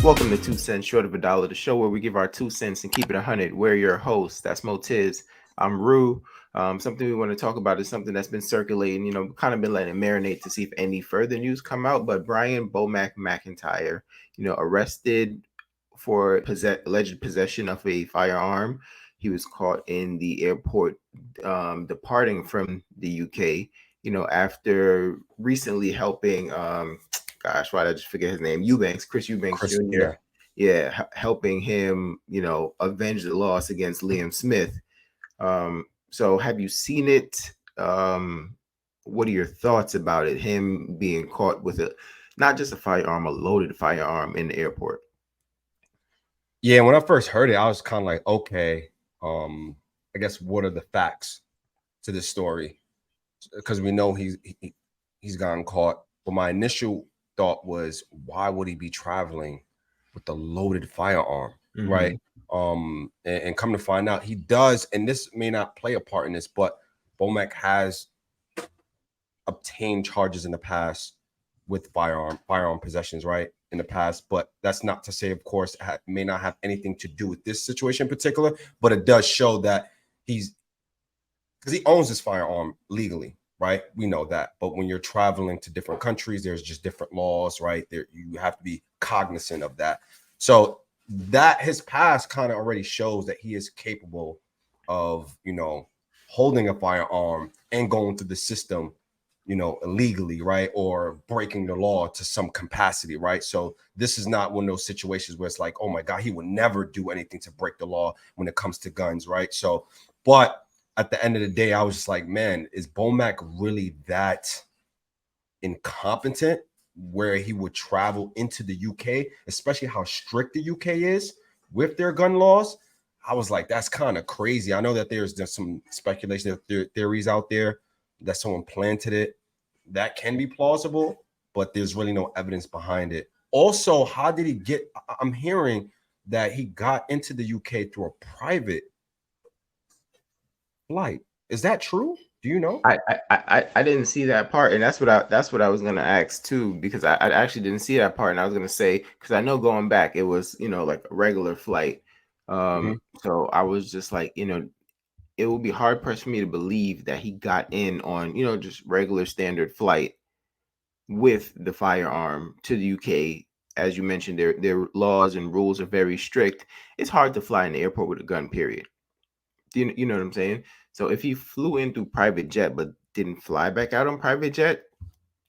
Welcome to 2 cents short of a dollar, the show where we give our 2 cents and keep it 100. We're your hosts. That's Motiz. I'm Rue. Something we want to talk about is something that's been circulating, kind of been letting it marinate to see if any further news come out. But Brian Bomac McIntyre, arrested for alleged possession of a firearm. He was caught in the airport departing from the UK, after recently helping gosh, why did I just forget his name? Chris Eubanks Chris, Jr. yeah. Yeah, helping him, avenge the loss against Liam Smith. So have you seen it? What are your thoughts about it? Him being caught with not just a firearm, a loaded firearm in the airport. Yeah, when I first heard it, I was kind of like, okay, I guess what are the facts to this story? Because we know he's gotten caught. But my initial thought was, why would he be traveling with a loaded firearm, right? And come to find out, he does, and this may not play a part in this, but Bomac has obtained charges in the past with firearm possessions, right? In the past, but that's not to say, of course, may not have anything to do with this situation in particular, but it does show that because he owns this firearm legally, right? We know that. But when you're traveling to different countries, there's just different laws, right? There, you have to be cognizant of that. So that his past kind of already shows that he is capable of, holding a firearm and going through the system, illegally, right? Or breaking the law to some capacity, right? So this is not one of those situations where it's like, oh my God, he would never do anything to break the law when it comes to guns, right? So, but at the end of the day, I was just like, man, is Bomac really that incompetent where he would travel into the UK, especially how strict the UK is with their gun laws? I was like, that's kind of crazy. I know that there's some speculation, theories out there that someone planted it. That can be plausible, but there's really no evidence behind it. Also, how did he get? I'm hearing that he got into the UK through a private flight. Is that true? Do you know? I didn't see that part, and that's what I was gonna ask too, because I actually didn't see that part, and I was gonna say, because I know going back it was like a regular flight. Mhm. So I was just like, it would be hard pressed for me to believe that he got in on just regular standard flight with the firearm to the UK. As you mentioned, their laws and rules are very strict. It's hard to fly in the airport with a gun, period. You know what I'm saying? So if he flew in through private jet but didn't fly back out on private jet,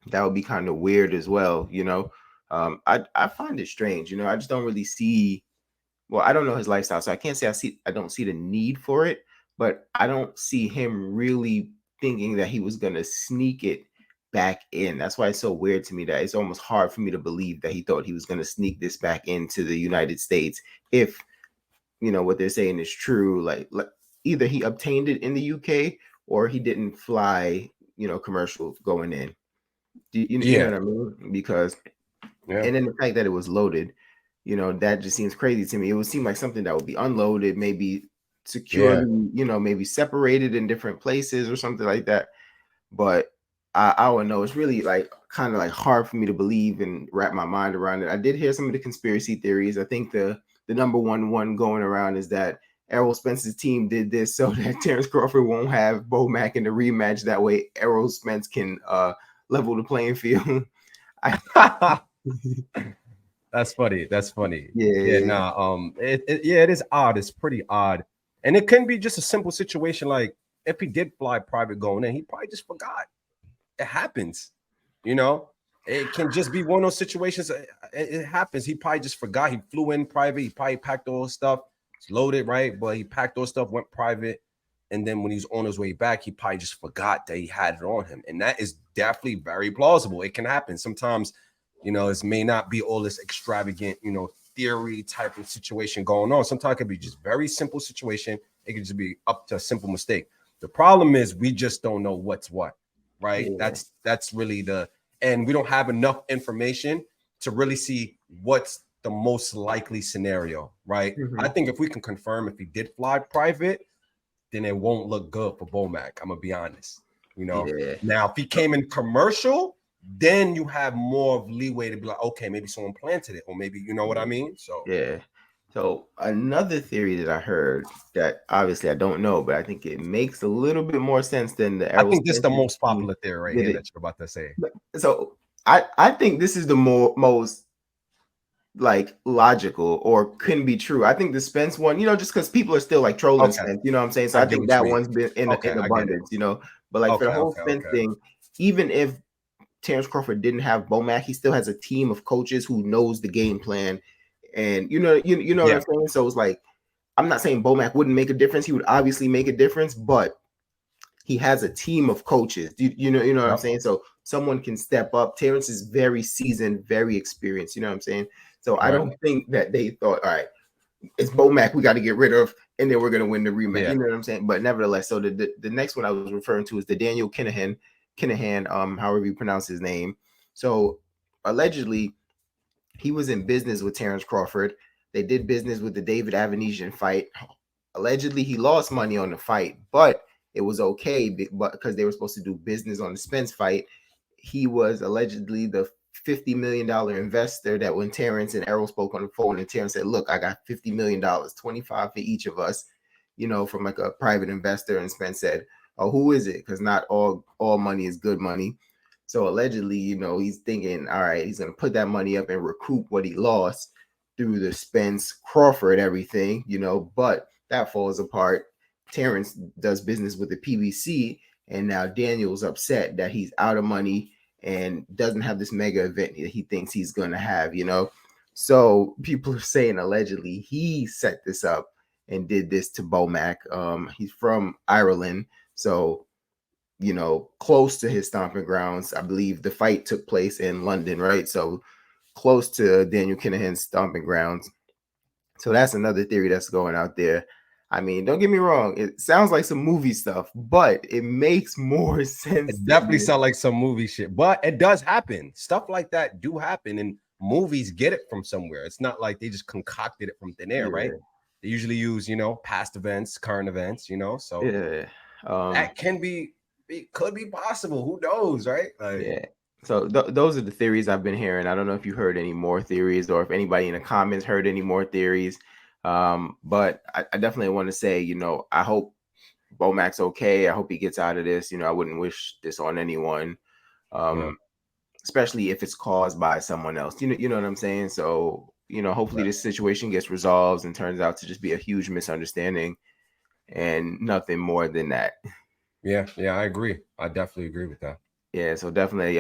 that would be kind of weird as well. I find it strange. I just don't really see. Well, I don't know his lifestyle, so I can't say I don't see the need for it, but I don't see him really thinking that he was gonna sneak it back in. That's why it's so weird to me that it's almost hard for me to believe that he thought he was gonna sneak this back into the United States if what they're saying is true. Like either he obtained it in the UK or he didn't fly, commercial going in. You know Yeah, what I mean? Because yeah, and then the fact that it was loaded, that just seems crazy to me. It would seem like something that would be unloaded, maybe yeah. securely, maybe separated in different places or something like that. But I don't know. It's really like kind of like hard for me to believe and wrap my mind around it. I did hear some of the conspiracy theories. I think the number one going around is that Errol Spence's team did this so that Terrence Crawford won't have Bomac in the rematch. That way, Errol Spence can level the playing field. I, That's funny. That's funny. Yeah, yeah, nah. Yeah, it is odd. It's pretty odd, and it can be just a simple situation. Like if he did fly private going in, he probably just forgot. It happens, you know. It can just be one of those situations. It happens. He probably just forgot. He flew in private. He probably packed all his stuff. It's loaded, right? But he packed all his stuff, went private, and then when he was on his way back, he probably just forgot that he had it on him, and that is definitely very plausible. It can happen sometimes. This may not be all this extravagant, theory type of situation going on. Sometimes it could be just very simple situation. It could just be up to a simple mistake. The problem is we just don't know what's what, right? yeah. That's really and we don't have enough information to really see what's the most likely scenario, right? I Mhm. think if we can confirm if he did fly private, then it won't look good for Bomac. I'm gonna be honest. Yeah. Now if he came in commercial, then you have more of leeway to be like, okay, maybe someone planted it, or maybe you know what I mean. So Yeah. So another theory that I heard that obviously I don't know, but I think it makes a little bit more sense than the I Errol think this is the Spencer most team popular theory right did here it. that you're about to say. So I think this is the most like logical or couldn't be true. I think the Spence one, just because people are still like trolling Okay, Spence, you know what I'm saying? So I I get think what you that mean. one's been Okay, in I get it. abundance. But like for the Okay, whole okay, Spence okay. thing, even if Terrence Crawford didn't have Bomac, he still has a team of coaches who knows the game plan. And you know what Yeah, I'm saying? So it's like I'm not saying Bomac wouldn't make a difference. He would obviously make a difference, but he has a team of coaches. You know what I'm yep, saying? So someone can step up. Terrence is very seasoned, very experienced. You know what I'm saying? So I right. don't think that they thought, all right, it's Bomac we got to get rid of, and then we're gonna win the rematch. Yeah, You know what I'm saying? But nevertheless, so the next one I was referring to is the Daniel Kinahan, however you pronounce his name. So allegedly he was in business with Terrence Crawford. They did business with the David Avanesian fight. Allegedly, he lost money on the fight, but it was okay because they were supposed to do business on the Spence fight. He was allegedly the $50 million investor that when Terrence and Errol spoke on the phone, and Terrence said, "Look, I got $50 million, 25 for each of us," from like a private investor. And Spence said, "Oh, who is it? Because not all money is good money." So allegedly, he's thinking, all right, he's gonna put that money up and recoup what he lost through the Spence Crawford everything, but that falls apart. Terrence does business with the PBC, and now Daniel's upset that he's out of money and doesn't have this mega event that he thinks he's gonna have. So people are saying allegedly he set this up and did this to Bomac. He's from Ireland, so close to his stomping grounds. I believe the fight took place in London, right? So close to Daniel Kinahan's stomping grounds. So that's another theory that's going out there. I mean, don't get me wrong, it sounds like some movie stuff, but it makes more sense it than definitely this. sounds like some movie shit, but it does happen. Stuff like that do happen, and movies get it from somewhere. It's not like they just concocted it from thin air, right? Yeah, They usually use, past events, current events, so yeah. that can be, it could be possible. Who knows, right? Like, Yeah. So those are the theories I've been hearing. I don't know if you heard any more theories or if anybody in the comments heard any more theories. But I definitely want to say, I hope Bomac's okay. I hope he gets out of this. I wouldn't wish this on anyone, yeah, um, especially if it's caused by someone else. You know what I'm saying? So, hopefully right. this situation gets resolved and turns out to just be a huge misunderstanding and nothing more than that. Yeah, I agree. I definitely agree with that. Yeah, so definitely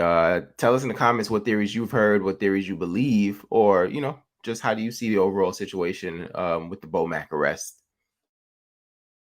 tell us in the comments what theories you've heard, what theories you believe, or just how do you see the overall situation with the Bomac arrest.